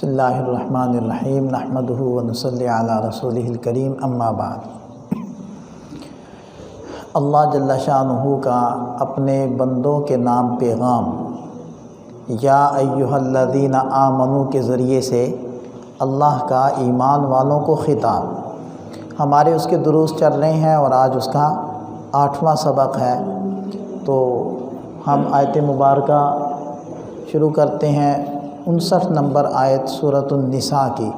بسم اللہ الرحمن الرحیم نحمدہ ونصلی علی رسولہ الکریم اما بعد۔ اللہ جل شانہ کا اپنے بندوں کے نام پیغام یا ایھا الذین آمنوا کے ذریعے سے اللہ کا ایمان والوں کو خطاب۔ ہمارے اس کے دروس چل رہے ہیں اور آج اس کا 8واں سبق ہے، تو ہم آیت مبارکہ شروع کرتے ہیں 59 نمبر آیت سورۃ النساء کی۔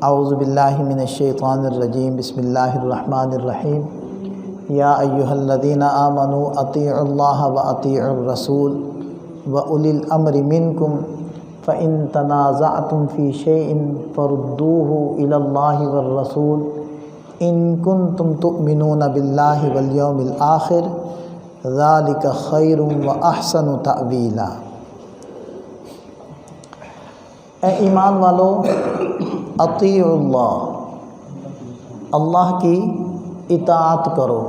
اعوذ باللہ من الشیطان الرجیم، بسم اللہ الرحمن الرحیم۔ یا ایھا الذین آمنوا اطیعوا اللہ واطیعوا الرسول واولی الامر منکم فإن تنازعتم فی شیء فردوہ الی اللہ والرسول ان کنتم تؤمنون باللہ والیوم الآخر ذلک خیر واحسن تأویلا۔ اے ایمان والو، اطیعوا اللہ کی اطاعت کرو،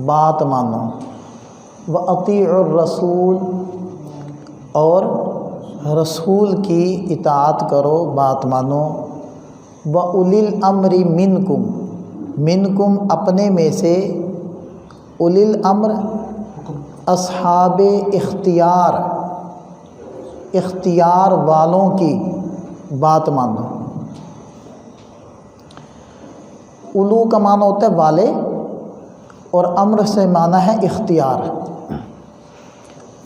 بات مانو، واطیعوا الرسول اور رسول کی اطاعت کرو، بات مانو، واولی الامر منکم اپنے میں سے، اولی الامر اصحاب اختیار والوں کی بات مانو۔ اولو کا معنی ہوتا ہے والے اور امر سے معنی ہے اختیار۔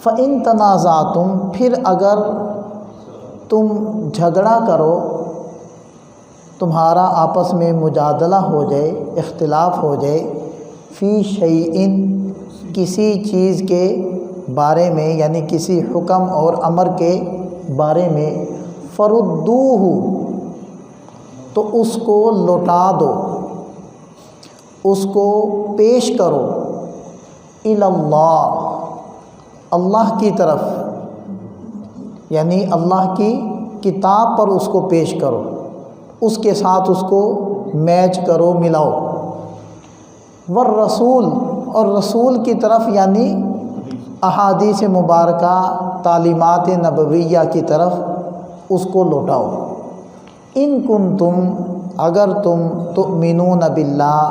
فَإِن تَنَازَعْتُمْ پھر اگر تم جھگڑا کرو، تمہارا آپس میں مجادلہ ہو جائے، اختلاف ہو جائے، فی شیئن کسی چیز کے بارے میں، یعنی کسی حکم اور امر کے بارے میں، فردوہ تو اس کو لوٹا دو، اس کو پیش کرو، الی اللہ کی طرف، یعنی اللہ کی کتاب پر اس کو پیش کرو، اس کے ساتھ اس کو میچ کرو، ملاؤ، والرسول اور رسول کی طرف، یعنی احادیث مبارکہ، تعلیمات نبویہ کی طرف اس کو لوٹاؤ۔ ان کنتم اگر تم تؤمنون باللہ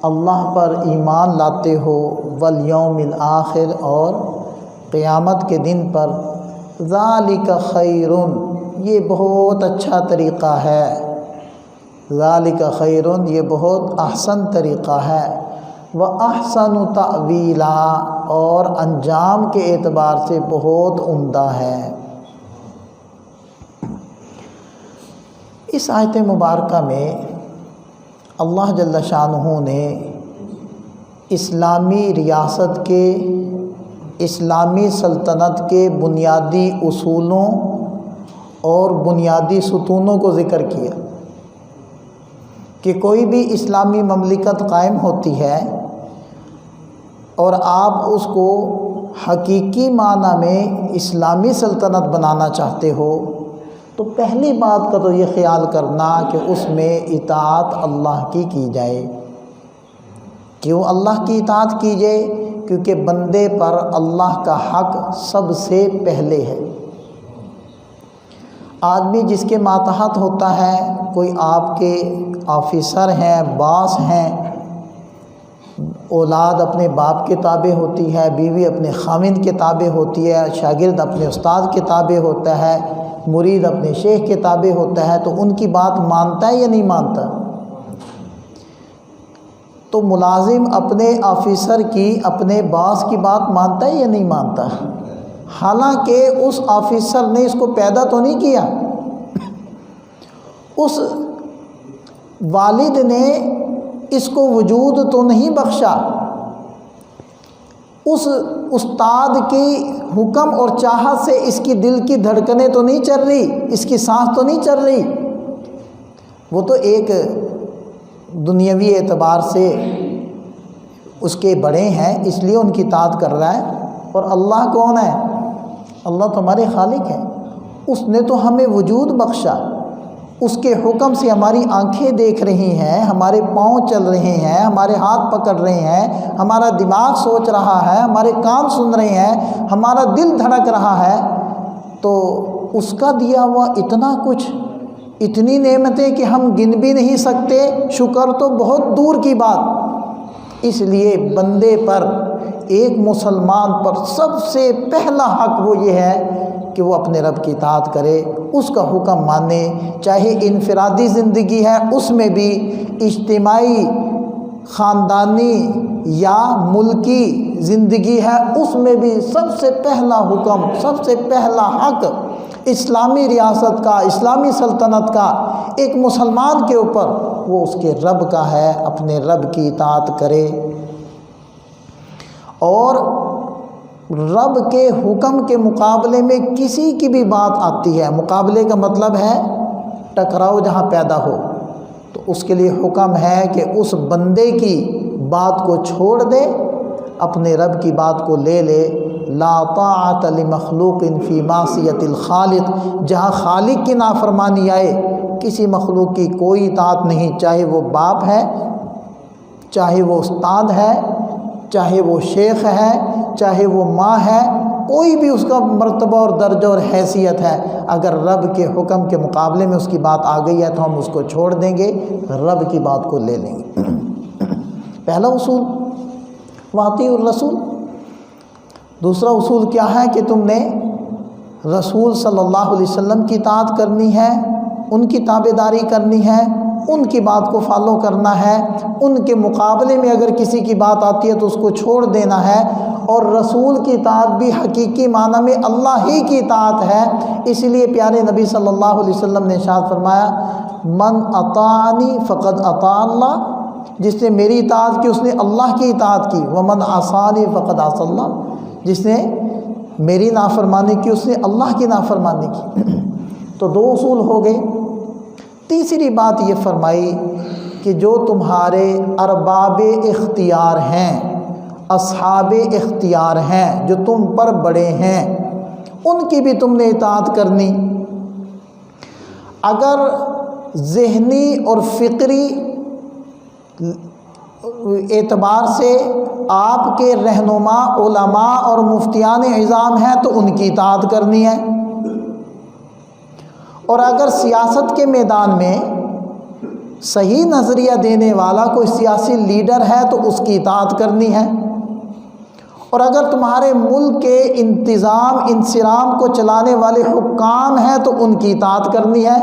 اللہ پر ایمان لاتے ہو، والیوم الآخر اور قیامت کے دن پر، ذالک خیر یہ بہت اچھا طریقہ ہے، ذالک خیر یہ بہت احسن طریقہ ہے، وَأَحْسَنُ تَأْوِيلًا اور انجام کے اعتبار سے بہت عمدہ ہے۔ اس آیت مبارکہ میں اللہ جل شانہ نے اسلامی ریاست کے، اسلامی سلطنت کے بنیادی اصولوں اور بنیادی ستونوں کو ذکر کیا کہ کوئی بھی اسلامی مملکت قائم ہوتی ہے اور آپ اس کو حقیقی معنی میں اسلامی سلطنت بنانا چاہتے ہو، تو پہلی بات کا تو یہ خیال کرنا کہ اس میں اطاعت اللہ کی جائے۔ کیوں اللہ کی اطاعت کی جائے؟ کیونکہ بندے پر اللہ کا حق سب سے پہلے ہے۔ آدمی جس کے ماتحت ہوتا ہے، کوئی آپ کے آفیسر ہیں، باس ہیں، اولاد اپنے باپ کے تابع ہوتی ہے، بیوی اپنے خاوند کے تابع ہوتی ہے، شاگرد اپنے استاد کے تابع ہوتا ہے، مرید اپنے شیخ کے تابع ہوتا ہے، تو ان کی بات مانتا ہے یا نہیں مانتا؟ تو ملازم اپنے آفیسر کی، اپنے باس کی بات مانتا ہے یا نہیں مانتا؟ حالانکہ اس آفیسر نے اس کو پیدا تو نہیں کیا، اس والد نے اس کو وجود تو نہیں بخشا، اس استاد کی حکم اور چاہت سے اس کی دل کی دھڑکنیں تو نہیں چل رہی، اس کی سانس تو نہیں چل رہی۔ وہ تو ایک دنیاوی اعتبار سے اس کے بڑے ہیں، اس لیے ان کی اطاعت کر رہا ہے۔ اور اللہ کون ہے؟ اللہ تو ہمارے خالق ہے، اس نے تو ہمیں وجود بخشا، اس کے حکم سے ہماری آنکھیں دیکھ رہی ہیں، ہمارے پاؤں چل رہے ہیں، ہمارے ہاتھ پکڑ رہے ہیں، ہمارا دماغ سوچ رہا ہے، ہمارے کان سن رہے ہیں، ہمارا دل دھڑک رہا ہے، تو اس کا دیا ہوا اتنا کچھ اتنی نعمتیں کہ ہم گن بھی نہیں سکتے، شکر تو بہت دور کی بات۔ اس لیے بندے پر، ایک مسلمان پر سب سے پہلا حق وہ یہ ہے کہ وہ اپنے رب کی اطاعت کرے، اس کا حکم مانے، چاہے انفرادی زندگی ہے اس میں بھی، اجتماعی خاندانی یا ملکی زندگی ہے اس میں بھی، سب سے پہلا حکم، سب سے پہلا حق اسلامی ریاست کا، اسلامی سلطنت کا ایک مسلمان کے اوپر، وہ اس کے رب کا ہے، اپنے رب کی اطاعت کرے۔ اور رب کے حکم کے مقابلے میں کسی کی بھی بات آتی ہے، مقابلے کا مطلب ہے ٹکراؤ جہاں پیدا ہو، تو اس کے لیے حکم ہے کہ اس بندے کی بات کو چھوڑ دے، اپنے رب کی بات کو لے لے۔ لا طاعت لمخلوق فی معصیت الخالق، جہاں خالق کی نافرمانی آئے کسی مخلوق کی کوئی اطاعت نہیں، چاہے وہ باپ ہے، چاہے وہ استاد ہے، چاہے وہ شیخ ہے، چاہے وہ ماں ہے، کوئی بھی اس کا مرتبہ اور درجہ اور حیثیت ہے، اگر رب کے حکم کے مقابلے میں اس کی بات آ گئی ہے تو ہم اس کو چھوڑ دیں گے، رب کی بات کو لے لیں گے۔ پہلا اصول واطیعوا الرسول۔ دوسرا اصول کیا ہے کہ تم نے رسول صلی اللہ علیہ وسلم کی اطاعت کرنی ہے، ان کی تابعداری کرنی ہے، ان کی بات کو فالو کرنا ہے، ان کے مقابلے میں اگر کسی کی بات آتی ہے تو اس کو چھوڑ دینا ہے۔ اور رسول کی اطاعت بھی حقیقی معنی میں اللہ ہی کی اطاعت ہے، اس لیے پیارے نبی صلی اللہ علیہ وسلم نے ارشاد فرمایا، من اطاعنی فقد اطاع اللہ، جس نے میری اطاعت کی اس نے اللہ کی اطاعت کی، ومن عصانی فقد عصى اللہ، جس نے میری نافرمانی کی اس نے اللہ کی نافرمانی کی۔ تو دو اصول ہو گئے۔ تیسری بات یہ فرمائی کہ جو تمہارے ارباب اختیار ہیں، اصحاب اختیار ہیں، جو تم پر بڑے ہیں، ان کی بھی تم نے اطاعت کرنی۔ اگر ذہنی اور فکری اعتبار سے آپ کے رہنما علماء اور مفتیان عظام ہیں تو ان کی اطاعت کرنی ہے، اور اگر سیاست کے میدان میں صحیح نظریہ دینے والا کوئی سیاسی لیڈر ہے تو اس کی اطاعت کرنی ہے، اور اگر تمہارے ملک کے انتظام انصرام کو چلانے والے حکام ہیں تو ان کی اطاعت کرنی ہے،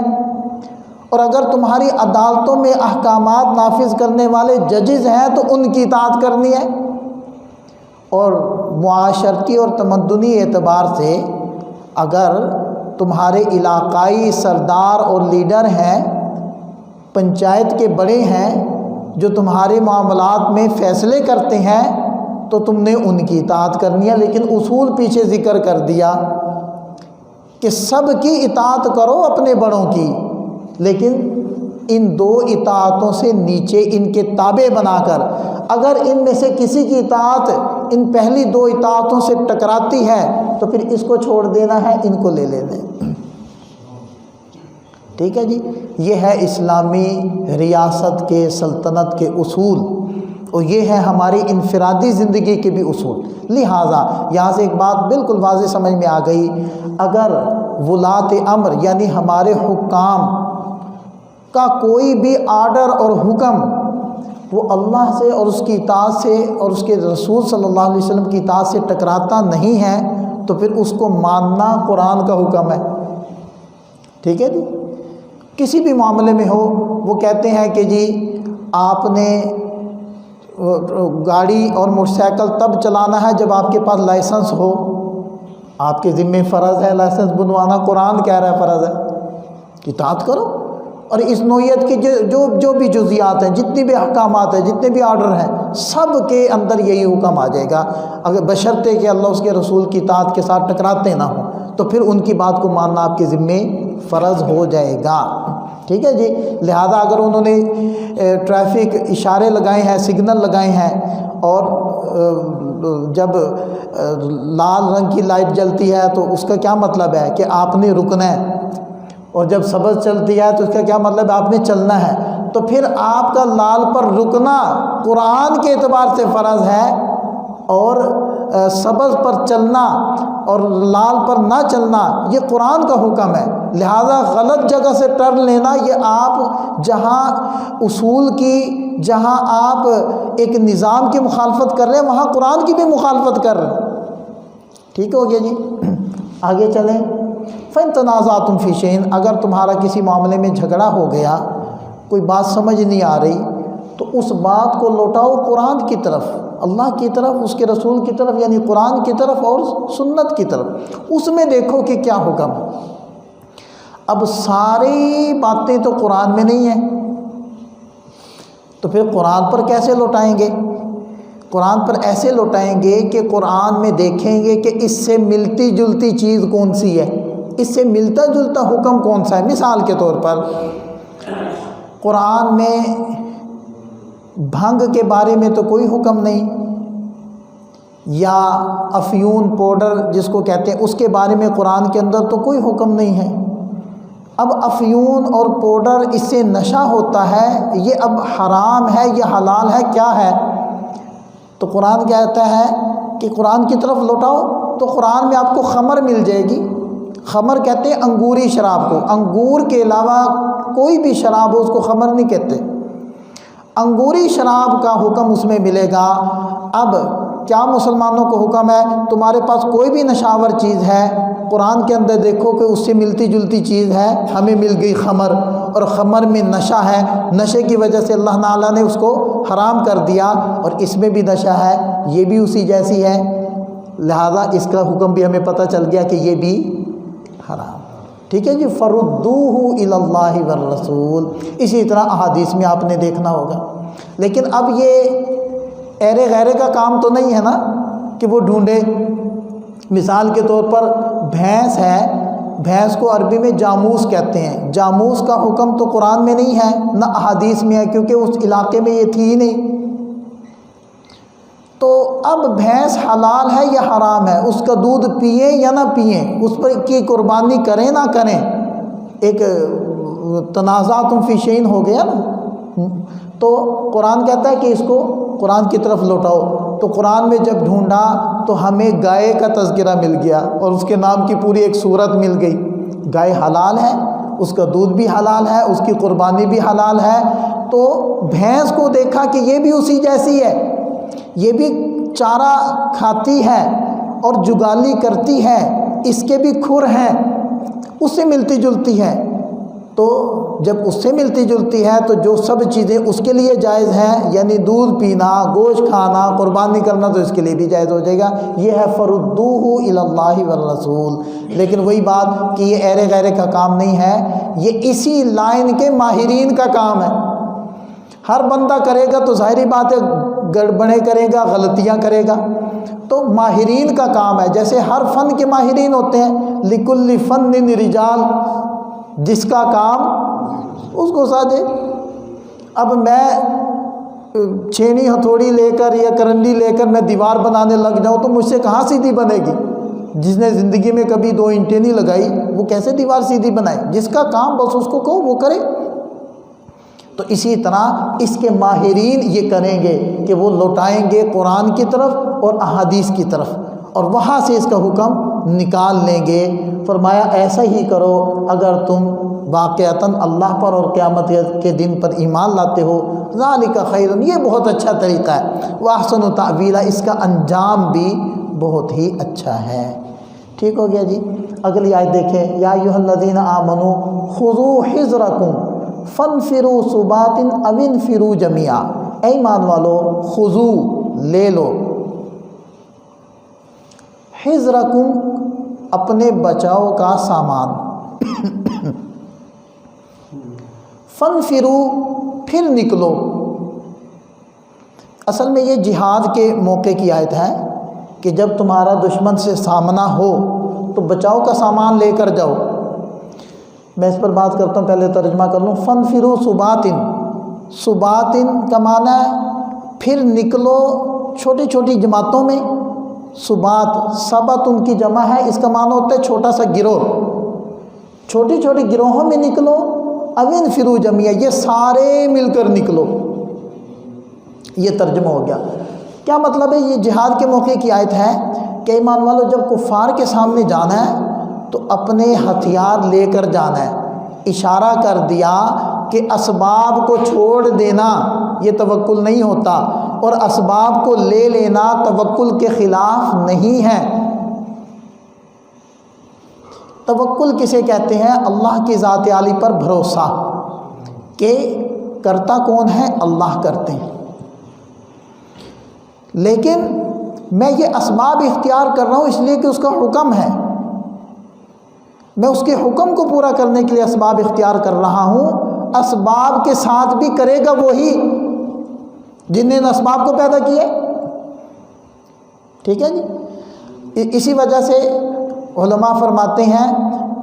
اور اگر تمہاری عدالتوں میں احکامات نافذ کرنے والے ججز ہیں تو ان کی اطاعت کرنی ہے۔ اور معاشرتی اور تمدنی اعتبار سے اگر تمہارے علاقائی سردار اور لیڈر ہیں، پنچایت کے بڑے ہیں، جو تمہارے معاملات میں فیصلے کرتے ہیں تو تم نے ان کی اطاعت کرنی ہے۔ لیکن اصول پیچھے ذکر کر دیا کہ سب کی اطاعت کرو اپنے بڑوں کی، لیکن ان دو اطاعتوں سے نیچے ان کے تابع بنا کر، اگر ان میں سے کسی کی اطاعت ان پہلی دو اطاعتوں سے ٹکراتی ہے تو پھر اس کو چھوڑ دینا ہے، ان کو لے لینا ہے۔ ٹھیک ہے جی، یہ ہے اسلامی ریاست کے، سلطنت کے اصول، اور یہ ہے ہماری انفرادی زندگی کے بھی اصول۔ لہٰذا یہاں سے ایک بات بالکل واضح سمجھ میں آ گئی، اگر ولاۃ امر یعنی ہمارے حکام کا کوئی بھی آرڈر اور حکم وہ اللہ سے اور اس کی اطاعت سے اور اس کے رسول صلی اللہ علیہ وسلم کی اطاعت سے ٹکراتا نہیں ہے تو پھر اس کو ماننا قرآن کا حکم ہے۔ ٹھیک ہے جی، کسی بھی معاملے میں ہو، وہ کہتے ہیں کہ جی آپ نے گاڑی اور موٹر سائیکل تب چلانا ہے جب آپ کے پاس لائسنس ہو، آپ کے ذمہ فرض ہے لائسنس بنوانا، قرآن کہہ رہا ہے فرض ہے، اطاعت کرو۔ اور اس نوعیت کی جو بھی جزیات ہیں، جتنی بھی احکامات ہیں، جتنے بھی آرڈر ہیں، سب کے اندر یہی حکم آ جائے گا، اگر بشرطے کہ اللہ اس کے رسول کی اطاعت کے ساتھ ٹکراتے نہ ہوں، تو پھر ان کی بات کو ماننا آپ کے ذمے فرض ہو جائے گا۔ ٹھیک ہے جی، لہذا اگر انہوں نے ٹریفک اشارے لگائے ہیں، سگنل لگائے ہیں، اور جب لال رنگ کی لائٹ جلتی ہے تو اس کا کیا مطلب ہے کہ آپ نے رکنا ہے، اور جب سبز چلتی ہے تو اس کا کیا مطلب ہے آپ نے چلنا ہے، تو پھر آپ کا لال پر رکنا قرآن کے اعتبار سے فرض ہے، اور سبز پر چلنا اور لال پر نہ چلنا یہ قرآن کا حکم ہے۔ لہذا غلط جگہ سے ٹرن لینا، یہ آپ جہاں اصول کی، جہاں آپ ایک نظام کی مخالفت کر رہے ہیں، وہاں قرآن کی بھی مخالفت کر رہے ہیں۔ ٹھیک ہو گیا جی، آگے چلیں۔ فَإِن تَنَازَعْتُمْ فِي شَيْءٍ، اگر تمہارا کسی معاملے میں جھگڑا ہو گیا، کوئی بات سمجھ نہیں آ رہی، تو اس بات کو لوٹاؤ قرآن کی طرف، اللہ کی طرف، اس کے رسول کی طرف، یعنی قرآن کی طرف اور سنت کی طرف، اس میں دیکھو کہ کیا حکم ہے۔ اب ساری باتیں تو قرآن میں نہیں ہیں، تو پھر قرآن پر کیسے لوٹائیں گے؟ قرآن پر ایسے لوٹائیں گے کہ قرآن میں دیکھیں گے کہ اس سے ملتی جلتی چیز کون سی ہے، اس سے ملتا جلتا حکم کون سا ہے۔ مثال کے طور پر قرآن میں بھنگ کے بارے میں تو کوئی حکم نہیں، یا افیون پاؤڈر جس کو کہتے ہیں اس کے بارے میں قرآن کے اندر تو کوئی حکم نہیں ہے۔ اب افیون اور پاؤڈر اس سے نشہ ہوتا ہے، یہ اب حرام ہے یا حلال ہے، کیا ہے؟ تو قرآن کہتا ہے کہ قرآن کی طرف لوٹاؤ، تو قرآن میں آپ کو خمر مل جائے گی۔ خمر کہتے ہیں انگوری شراب کو، انگور کے علاوہ کوئی بھی شراب ہو اس کو خمر نہیں کہتے، انگوری شراب کا حکم اس میں ملے گا۔ اب کیا مسلمانوں کو حکم ہے، تمہارے پاس کوئی بھی نشاور چیز ہے، قرآن کے اندر دیکھو کہ اس سے ملتی جلتی چیز ہے، ہمیں مل گئی خمر، اور خمر میں نشہ ہے، نشے کی وجہ سے اللہ تعالیٰ نے اس کو حرام کر دیا، اور اس میں بھی نشہ ہے، یہ بھی اسی جیسی ہے، لہذا اس کا حکم بھی ہمیں پتہ چل گیا کہ یہ بھی حرام۔ ٹھیک ہے جی، فردوہ الی اللہ والرسول، اسی طرح احادیث میں آپ نے دیکھنا ہوگا۔ لیکن اب یہ ایرے غیرے کا کام تو نہیں ہے نا کہ وہ ڈھونڈے۔ مثال کے طور پر بھینس ہے، بھینس کو عربی میں جاموس کہتے ہیں، جاموس کا حکم تو قرآن میں نہیں ہے نہ احادیث میں ہے، کیونکہ اس علاقے میں یہ تھی ہی نہیں۔ تو اب بھینس حلال ہے یا حرام ہے، اس کا دودھ پئیں یا نہ پئیں، اس پر کی قربانی کریں نہ کریں، ایک تنازعتم فی شیء ہو گیا نا۔ تو قرآن کہتا ہے کہ اس کو قرآن کی طرف لوٹاؤ، تو قرآن میں جب ڈھونڈا تو ہمیں گائے کا تذکرہ مل گیا، اور اس کے نام کی پوری ایک صورت مل گئی۔ گائے حلال ہے، اس کا دودھ بھی حلال ہے، اس کی قربانی بھی حلال ہے۔ تو بھینس کو دیکھا کہ یہ بھی اسی جیسی ہے، یہ بھی چارہ کھاتی ہے اور جگالی کرتی ہے، اس کے بھی کھر ہیں، اس سے ملتی جلتی ہے۔ تو جب اس سے ملتی جلتی ہے تو جو سب چیزیں اس کے لیے جائز ہیں، یعنی دودھ پینا، گوشت کھانا، قربانی کرنا، تو اس کے لیے بھی جائز ہو جائے گا۔ یہ ہے فردوہ الی اللہ والرسول۔ لیکن وہی بات کہ یہ ایرے غیرے کا کام نہیں ہے، یہ اسی لائن کے ماہرین کا کام ہے۔ ہر بندہ کرے گا تو ظاہری بات ہے گڑبڑیں کرے گا، غلطیاں کرے گا، تو ماہرین کا کام ہے۔ جیسے ہر فن کے ماہرین ہوتے ہیں، لکل فن رجال، جس کا کام اس کو ساجے۔ اب میں چھینی ہتھوڑی لے کر یا کرنڈی لے کر میں دیوار بنانے لگ جاؤں تو مجھ سے کہاں سیدھی بنے گی؟ جس نے زندگی میں کبھی 2 اینٹیں نہیں لگائی وہ کیسے دیوار سیدھی بنائے؟ جس کا کام بس اس کو کہو وہ کرے۔ تو اسی طرح اس کے ماہرین یہ کریں گے کہ وہ لوٹائیں گے قرآن کی طرف اور احادیث کی طرف، اور وہاں سے اس کا حکم نکال لیں گے۔ فرمایا ایسا ہی کرو اگر تم واقعتاً اللہ پر اور قیامت کے دن پر ایمان لاتے ہو۔ ذالک خیر، یہ بہت اچھا طریقہ ہے۔ واحسن تأویلا، اس کا انجام بھی بہت ہی اچھا ہے۔ ٹھیک ہو گیا جی، اگلی آیت دیکھیں۔ یا ایھا الذین آمنوا خذوا حذرکم فانفروا ثبات او انفروا جمیعا۔ اے ایمان والو، خذوا لے لو، حذرکم اپنے بچاؤ کا سامان، فانفروا پھر نکلو۔ اصل میں یہ جہاد کے موقع کی آیت ہے کہ جب تمہارا دشمن سے سامنا ہو تو بچاؤ کا سامان لے کر جاؤ۔ میں اس پر بات کرتا ہوں، پہلے ترجمہ کر لوں۔ فانفروا ثبات، ثبات کا معنی ہے پھر نکلو چھوٹی چھوٹی جماعتوں میں۔ ثبات سبت ان کی جمع ہے، اس کا معنی ہوتا ہے چھوٹا سا گروہ، چھوٹی چھوٹی گروہوں میں نکلو۔ او انفروا جمیعا، یہ سارے مل کر نکلو، یہ ترجمہ ہو گیا۔ کیا مطلب ہے؟ یہ جہاد کے موقع کی آیت ہے کہ ایمان والو جب کفار کے سامنے جانا ہے تو اپنے ہتھیار لے کر جانا ہے۔ اشارہ کر دیا کہ اسباب کو چھوڑ دینا یہ توکل نہیں ہوتا، اور اسباب کو لے لینا توکل کے خلاف نہیں ہے۔ توکل کسے کہتے ہیں؟ اللہ کی ذات عالی پر بھروسہ کہ کرتا کون ہے؟ اللہ کرتے ہیں، لیکن میں یہ اسباب اختیار کر رہا ہوں اس لیے کہ اس کا حکم ہے، میں اس کے حکم کو پورا کرنے کے لیے اسباب اختیار کر رہا ہوں۔ اسباب کے ساتھ بھی کرے گا وہی جن نے اسباب کو پیدا کیا، ٹھیک ہے جی۔ اسی وجہ سے علماء فرماتے ہیں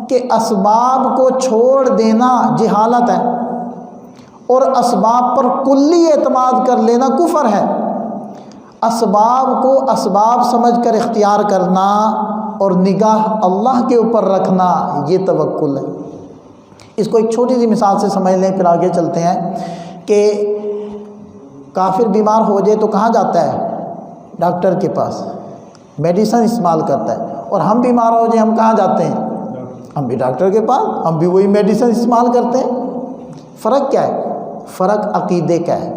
کہ اسباب کو چھوڑ دینا جہالت ہے، اور اسباب پر کلی اعتماد کر لینا کفر ہے۔ اسباب کو اسباب سمجھ کر اختیار کرنا اور نگاہ اللہ کے اوپر رکھنا یہ توکل ہے۔ اس کو ایک چھوٹی سی مثال سے سمجھ لیں، پھر آگے چلتے ہیں کہ کافر بیمار ہو جائے تو کہاں جاتا ہے؟ ڈاکٹر کے پاس، میڈیسن استعمال کرتا ہے، اور ہم بیمار ہو جائیں ہم کہاں جاتے ہیں؟ ہم بھی ڈاکٹر کے پاس، ہم بھی وہی میڈیسن استعمال کرتے ہیں۔ فرق کیا ہے؟ فرق عقیدے کا ہے،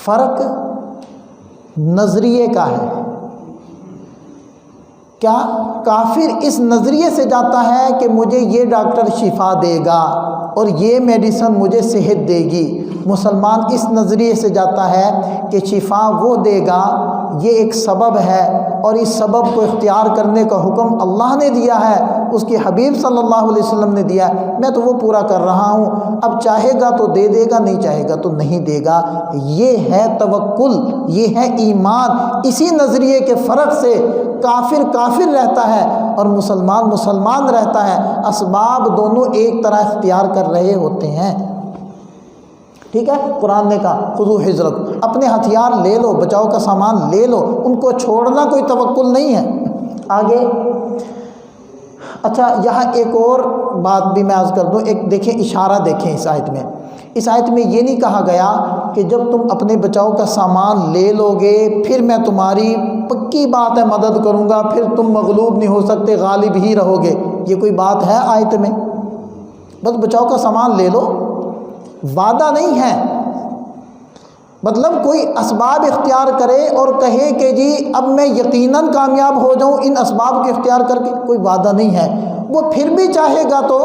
فرق نظریے کا ہے۔ کیا کافر اس نظریے سے جاتا ہے کہ مجھے یہ ڈاکٹر شفا دے گا اور یہ میڈیسن مجھے صحت دے گی؟ مسلمان اس نظریے سے جاتا ہے کہ شفا وہ دے گا، یہ ایک سبب ہے، اور اس سبب کو اختیار کرنے کا حکم اللہ نے دیا ہے، اس کے حبیب صلی اللہ علیہ وسلم نے دیا ہے، میں تو وہ پورا کر رہا ہوں، اب چاہے گا تو دے دے گا، نہیں چاہے گا تو نہیں دے گا۔ یہ ہے توکل، یہ ہے ایمان۔ اسی نظریے کے فرق سے کافر کافر رہتا ہے اور مسلمان مسلمان رہتا ہے، اسباب دونوں ایک طرح اختیار کر رہے ہوتے ہیں، ٹھیک ہے۔ قرآن نے کہا خذو حذرکم، اپنے ہتھیار لے لو، بچاؤ کا سامان لے لو، ان کو چھوڑنا کوئی توکل نہیں ہے۔ آگے اچھا یہاں ایک اور بات بھی میں عرض کر دوں، ایک دیکھیں اشارہ دیکھیں اس آیت میں۔ اس آیت میں یہ نہیں کہا گیا کہ جب تم اپنے بچاؤ کا سامان لے لو گے پھر میں تمہاری پکی بات ہے مدد کروں گا، پھر تم مغلوب نہیں ہو سکتے، غالب ہی رہو گے، یہ کوئی بات ہے آیت میں؟ بس بچاؤ کا سامان لے لو، وعدہ نہیں ہے۔ مطلب کوئی اسباب اختیار کرے اور کہے کہ جی اب میں یقیناً کامیاب ہو جاؤں ان اسباب کے اختیار کر کے، کوئی وعدہ نہیں ہے۔ وہ پھر بھی چاہے گا تو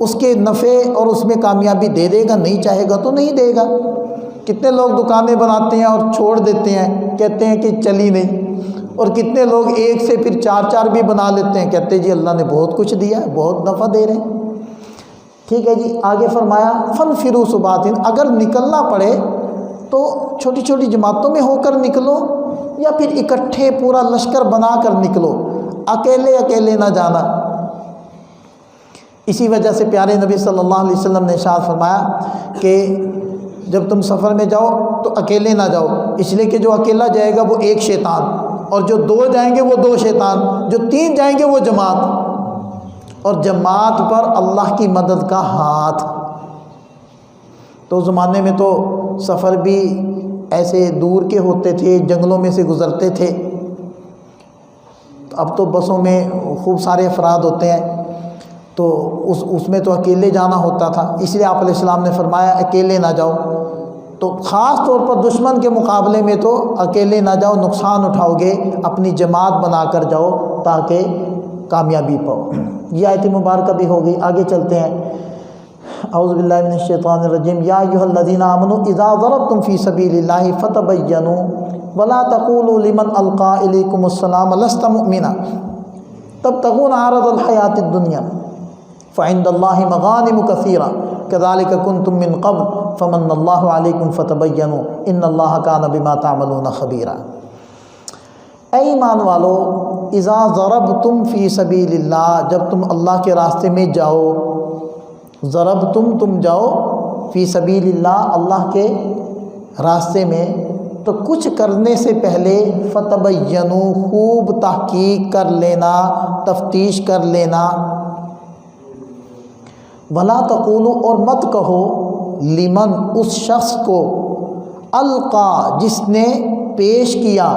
اس کے نفع اور اس میں کامیابی دے دے گا، نہیں چاہے گا تو نہیں دے گا۔ کتنے لوگ دکانیں بناتے ہیں اور چھوڑ دیتے ہیں، کہتے ہیں کہ چلی نہیں، اور کتنے لوگ ایک سے پھر چار چار بھی بنا لیتے ہیں، کہتے ہیں جی اللہ نے بہت کچھ دیا ہے، بہت نفع دے رہے ہیں، ٹھیک ہے جی۔ آگے فرمایا فَانْفِرُوا ثُبَاتٍ، اگر نکلنا پڑے تو چھوٹی چھوٹی جماعتوں میں ہو کر نکلو یا پھر اکٹھے پورا لشکر بنا کر نکلو، اکیلے اکیلے نہ جانا۔ اسی وجہ سے پیارے نبی صلی اللہ علیہ وسلم نے ارشاد فرمایا کہ جب تم سفر میں جاؤ تو اکیلے نہ جاؤ، اس لیے کہ جو اکیلا جائے گا وہ ایک شیطان، اور جو دو جائیں گے وہ دو شیطان، جو تین جائیں گے وہ جماعت، اور جماعت پر اللہ کی مدد کا ہاتھ۔ تو زمانے میں تو سفر بھی ایسے دور کے ہوتے تھے، جنگلوں میں سے گزرتے تھے، اب تو بسوں میں خوب سارے افراد ہوتے ہیں، تو اس میں تو اکیلے جانا ہوتا تھا، اس لیے آپ علیہ السلام نے فرمایا اکیلے نہ جاؤ۔ تو خاص طور پر دشمن کے مقابلے میں تو اکیلے نہ جاؤ، نقصان اٹھاؤ گے، اپنی جماعت بنا کر جاؤ تاکہ کامیابی پاؤ۔ یہ آیت مبارکہ بھی ہو گئی۔ آگے چلتے ہیں، اعوذ باللہ من الشیطان الرجیم، یا ایھا الذین آمنوا اذا ضربتم فی سبیل اللہ فتبینوا ولا تقولوا لمن القی الیکم السلام لست مؤمنا تبتغون عرض الحیاۃ الدنیا فعند اللہ مغانم کثیرہ کذالک کنتم من قبل فمن اللہ علیکم فتبینوا ان اللہ کان بما تعملون خبیرا۔ اے ایمان والو، اذا ضربتم فی سبیل اللہ، جب تم اللہ کے راستے میں جاؤ، ضربتم تم جاؤ، فی سبیل اللہ اللہ کے راستے میں، تو کچھ کرنے سے پہلے فتبینوا خوب تحقیق کر لینا، تفتیش کر لینا، ولا تقولوا اور مت کہو، لمن اس شخص کو، القا جس نے پیش کیا،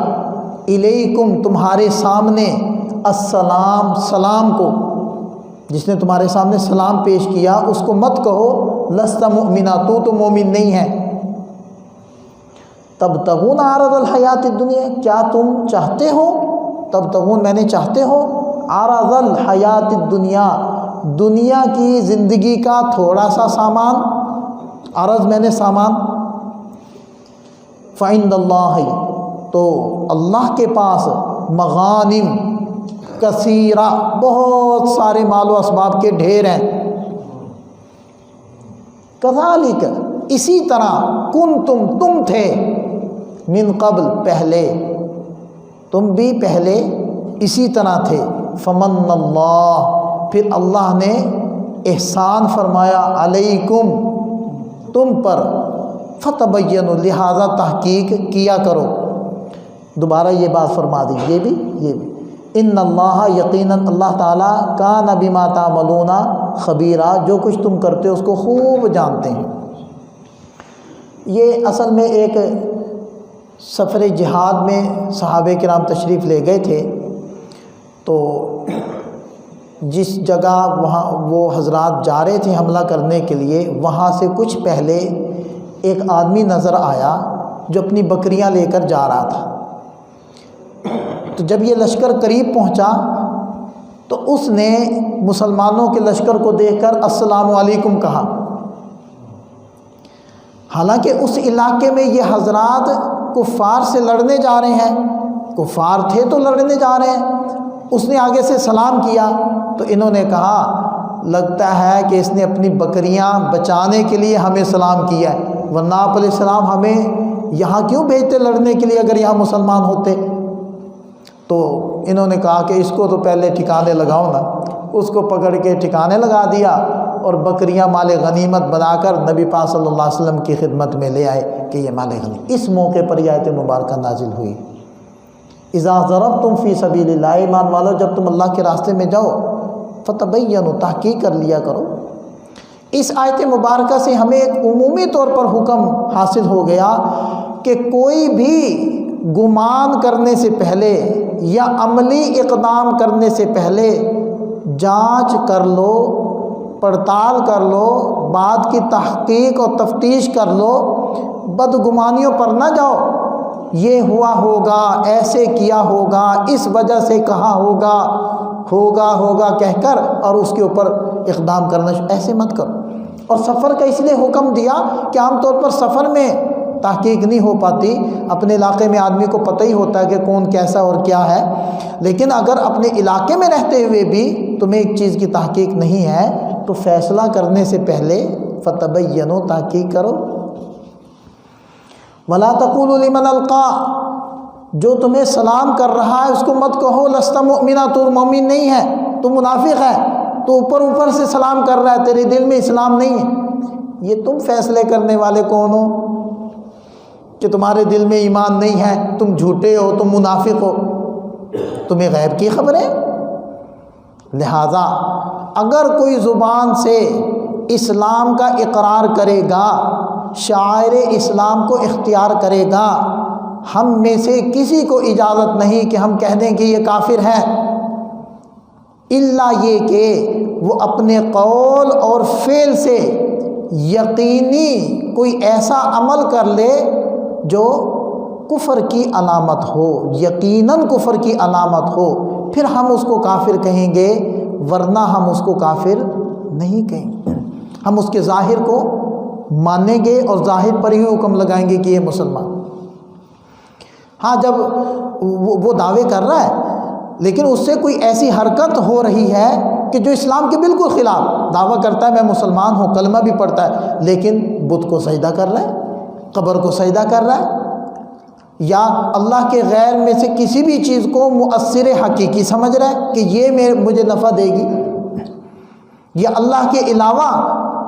الیکم تمہارے سامنے، السلام سلام کو، جس نے تمہارے سامنے سلام پیش کیا اس کو مت کہو لست مؤمنا، تو مومن نہیں ہے۔ تبتغون عرض الحیات الدنیا، کیا تم چاہتے ہو، تبتغون میں نے چاہتے ہو، عرض الحیات الدنیا، دنیا کی زندگی کا تھوڑا سا سامان، عرض میں نے سامان، فعند اللہ، تو اللہ کے پاس مغانم کثیرہ، بہت سارے مال و اسباب کے ڈھیر ہیں۔ کذالک، اسی طرح، کنتم، تم تھے، من قبل، پہلے، تم بھی پہلے اسی طرح تھے، فمن اللہ، پھر اللہ نے احسان فرمایا، علیکم، تم پر، فتبینوا، لہذا تحقیق کیا کرو۔ دوبارہ یہ بات فرما دی، یہ بھی ان اللہ، یقیناً اللہ تعالیٰ، کان بما تعملون خبیرا، جو کچھ تم کرتے ہو اس کو خوب جانتے ہیں۔ یہ اصل میں ایک سفر جہاد میں صحابہ کرام تشریف لے گئے تھے، تو جس جگہ وہاں وہ حضرات جا رہے تھے حملہ کرنے کے لیے، وہاں سے کچھ پہلے ایک آدمی نظر آیا جو اپنی بکریاں لے کر جا رہا تھا۔ تو جب یہ لشکر قریب پہنچا تو اس نے مسلمانوں کے لشکر کو دیکھ کر السلام علیکم کہا۔ حالانکہ اس علاقے میں یہ حضرات کفار سے لڑنے جا رہے ہیں، کفار تھے تو لڑنے جا رہے ہیں۔ اس نے آگے سے سلام کیا تو انہوں نے کہا لگتا ہے کہ اس نے اپنی بکریاں بچانے کے لیے ہمیں سلام کیا ہے، ورنہ آپ علیہ السلام ہمیں یہاں کیوں بھیجتے لڑنے کے لیے اگر یہاں مسلمان ہوتے۔ تو انہوں نے کہا کہ اس کو تو پہلے ٹھکانے لگاؤ نا، اس کو پکڑ کے ٹھکانے لگا دیا اور بکریاں مال غنیمت بنا کر نبی پاک صلی اللہ علیہ وسلم کی خدمت میں لے آئے کہ یہ مال غنیمت۔ اس موقع پر یہ آیت مبارکہ نازل ہوئی، اذا ضربتم فی سبیل اللہ، ایمان والو جب تم اللہ کے راستے میں جاؤ، فتبینوا، تحقیق کر لیا کرو۔ اس آیت مبارکہ سے ہمیں ایک عمومی طور پر حکم حاصل ہو گیا کہ کوئی بھی گمان کرنے سے پہلے یا عملی اقدام کرنے سے پہلے جانچ کر لو، پڑتال کر لو، بات کی تحقیق اور تفتیش کر لو، بدگمانیوں پر نہ جاؤ، یہ ہوا ہوگا، ایسے کیا ہوگا، اس وجہ سے کہا ہوگا کہہ کر اور اس کے اوپر اقدام کرنا، ایسے مت کرو۔ اور سفر کا اس لیے حکم دیا کہ عام طور پر سفر میں تحقیق نہیں ہو پاتی، اپنے علاقے میں آدمی کو پتہ ہی ہوتا ہے کہ کون کیسا اور کیا ہے، لیکن اگر اپنے علاقے میں رہتے ہوئے بھی تمہیں ایک چیز کی تحقیق نہیں ہے تو فیصلہ کرنے سے پہلے فتبینوا، تحقیق کرو۔ وَلَا تَقُولُوا لِمَنْ أَلْقَىٰ، جو تمہیں سلام کر رہا ہے اس کو مت کہو لست مؤمنا، تو مومن نہیں ہے، تو منافق ہے، تو اوپر سے سلام کر رہا ہے، تیرے دل میں اسلام نہیں ہے۔ یہ تم فیصلے کرنے والے کون ہو کہ تمہارے دل میں ایمان نہیں ہے، تم جھوٹے ہو، تم منافق ہو، تمہیں غیب کی خبر ہے؟ لہذا اگر کوئی زبان سے اسلام کا اقرار کرے گا، شعائر اسلام کو اختیار کرے گا، ہم میں سے کسی کو اجازت نہیں کہ ہم کہہ دیں کہ یہ کافر ہے، الا یہ کہ وہ اپنے قول اور فعل سے یقینی کوئی ایسا عمل کر لے جو کفر کی علامت ہو، یقیناً کفر کی علامت ہو، پھر ہم اس کو کافر کہیں گے، ورنہ ہم اس کو کافر نہیں کہیں گے۔ ہم اس کے ظاہر کو مانیں گے اور ظاہر پر ہی حکم لگائیں گے کہ یہ مسلمان۔ ہاں جب وہ دعوے کر رہا ہے لیکن اس سے کوئی ایسی حرکت ہو رہی ہے کہ جو اسلام کے بالکل خلاف، دعویٰ کرتا ہے میں مسلمان ہوں، کلمہ بھی پڑھتا ہے، لیکن بت کو سجدہ کر رہا ہے، قبر کو سجدہ کر رہا ہے، یا اللہ کے غیر میں سے کسی بھی چیز کو مؤثر حقیقی سمجھ رہا ہے کہ یہ مجھے نفع دے گی، یا اللہ کے علاوہ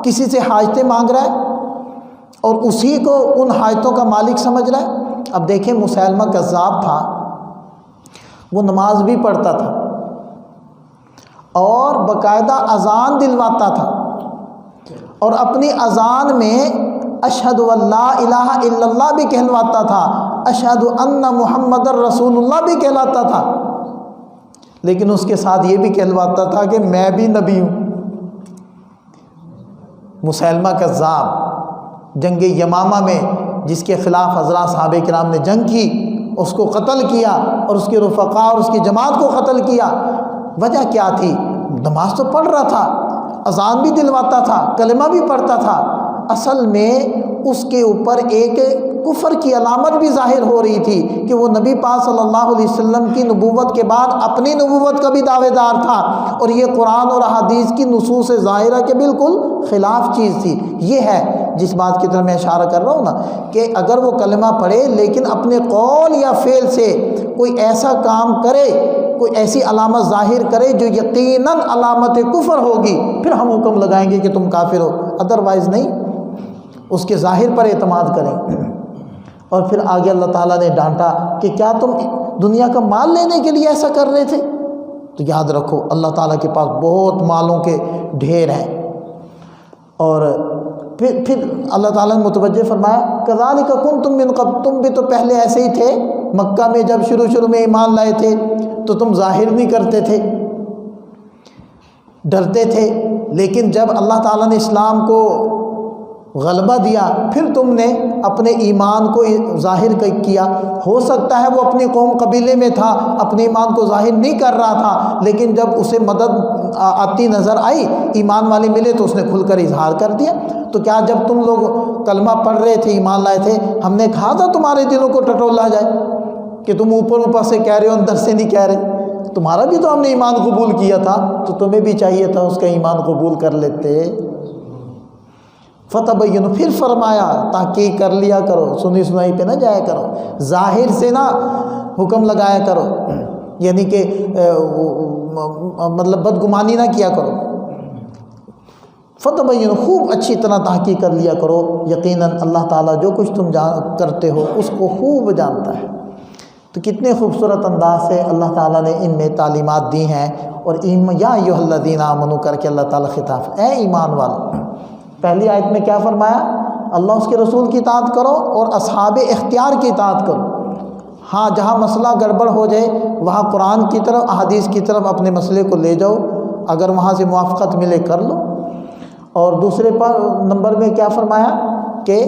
کسی سے حاجتیں مانگ رہا ہے اور اسی کو ان حاجتوں کا مالک سمجھ رہا ہے۔ اب دیکھیں مسیلمہ کذاب تھا، وہ نماز بھی پڑھتا تھا اور باقاعدہ اذان دلواتا تھا، اور اپنی اذان میں اشہد ان لا الہ الا اللہ بھی کہلواتا تھا، اشہد ان محمد رسول اللہ بھی کہلاتا تھا، لیکن اس کے ساتھ یہ بھی کہلواتا تھا کہ میں بھی نبی ہوں۔ مسیلمہ کذاب جنگ یمامہ میں جس کے خلاف حضرات صحابہ کرام نے جنگ کی، اس کو قتل کیا اور اس کے رفقا اور اس کی جماعت کو قتل کیا۔ وجہ کیا تھی؟ نماز تو پڑھ رہا تھا، اذان بھی دلواتا تھا، کلمہ بھی پڑھتا تھا، اصل میں اس کے اوپر ایک کفر کی علامت بھی ظاہر ہو رہی تھی کہ وہ نبی پاک صلی اللہ علیہ وسلم کی نبوت کے بعد اپنی نبوت کا بھی دعوے دار تھا، اور یہ قرآن اور احادیث کی نصوص ظاہرہ کے بالکل خلاف چیز تھی۔ یہ ہے جس بات کی طرف میں اشارہ کر رہا ہوں نا، کہ اگر وہ کلمہ پڑھے لیکن اپنے قول یا فعل سے کوئی ایسا کام کرے، کوئی ایسی علامت ظاہر کرے جو یقیناً علامت کفر ہوگی، پھر ہم حکم لگائیں گے کہ تم کافر ہو، ادروائز نہیں، اس کے ظاہر پر اعتماد کریں۔ اور پھر آگے اللہ تعالیٰ نے ڈانٹا کہ کیا تم دنیا کا مال لینے کے لیے ایسا کر رہے تھے؟ تو یاد رکھو اللہ تعالیٰ کے پاس بہت مالوں کے ڈھیر ہیں۔ اور پھر اللہ تعالیٰ نے متوجہ فرمایا کذالک کنتم من قبل، تم بھی تو پہلے ایسے ہی تھے، مکہ میں جب شروع میں ایمان لائے تھے تو تم ظاہر نہیں کرتے تھے، ڈرتے تھے، لیکن جب اللہ تعالیٰ نے اسلام کو غلبہ دیا پھر تم نے اپنے ایمان کو ظاہر کیا۔ ہو سکتا ہے وہ اپنی قوم قبیلے میں تھا، اپنے ایمان کو ظاہر نہیں کر رہا تھا، لیکن جب اسے مدد آتی نظر آئی، ایمان والے ملے تو اس نے کھل کر اظہار کر دیا۔ تو کیا جب تم لوگ کلمہ پڑھ رہے تھے، ایمان لائے تھے، ہم نے کہا تھا تمہارے دلوں کو ٹٹولا جائے کہ تم اوپر سے کہہ رہے ہو، اندر سے نہیں کہہ رہے؟ تمہارا بھی تو ہم نے ایمان قبول کیا تھا، تو تمہیں بھی چاہیے تھا اس کا ایمان قبول کر لیتے۔ فتبینوا، پھر فرمایا تحقیق کر لیا کرو، سنی سنائی پہ نہ جایا کرو، ظاہر سے نہ حکم لگایا کرو، یعنی کہ مطلب بدگمانی نہ کیا کرو۔ فتبینوا، خوب اچھی طرح تحقیق کر لیا کرو، یقیناً اللہ تعالیٰ جو کچھ تم کرتے ہو اس کو خوب جانتا ہے۔ تو کتنے خوبصورت انداز سے اللہ تعالیٰ نے ان میں تعلیمات دی ہیں، اور یا ایھا الذین آمنوا کر کے اللہ تعالیٰ خطاب، اے ایمان والو۔ پہلی آیت میں کیا فرمایا؟ اللہ اس کے رسول کی اطاعت کرو اور اصحاب اختیار کی اطاعت کرو۔ ہاں جہاں مسئلہ گڑبڑ ہو جائے وہاں قرآن کی طرف، احادیث کی طرف اپنے مسئلے کو لے جاؤ، اگر وہاں سے موافقت ملے کر لو۔ اور دوسرے نمبر میں کیا فرمایا کہ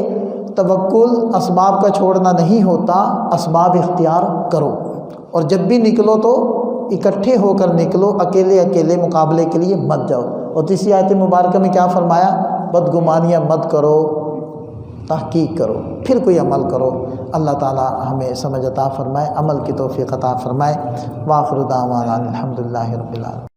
توکل اسباب کا چھوڑنا نہیں ہوتا، اسباب اختیار کرو، اور جب بھی نکلو تو اکٹھے ہو کر نکلو، اکیلے مقابلے کے لیے مت جاؤ۔ اور تیسری آیت مبارکہ میں کیا فرمایا؟ بدگمانیاں مت کرو، تحقیق کرو، پھر کوئی عمل کرو۔ اللہ تعالیٰ ہمیں سمجھ عطا فرمائے، عمل کی توفیق عطا فرمائے۔ وآخر دعوانا الحمدللہ رب العالمین۔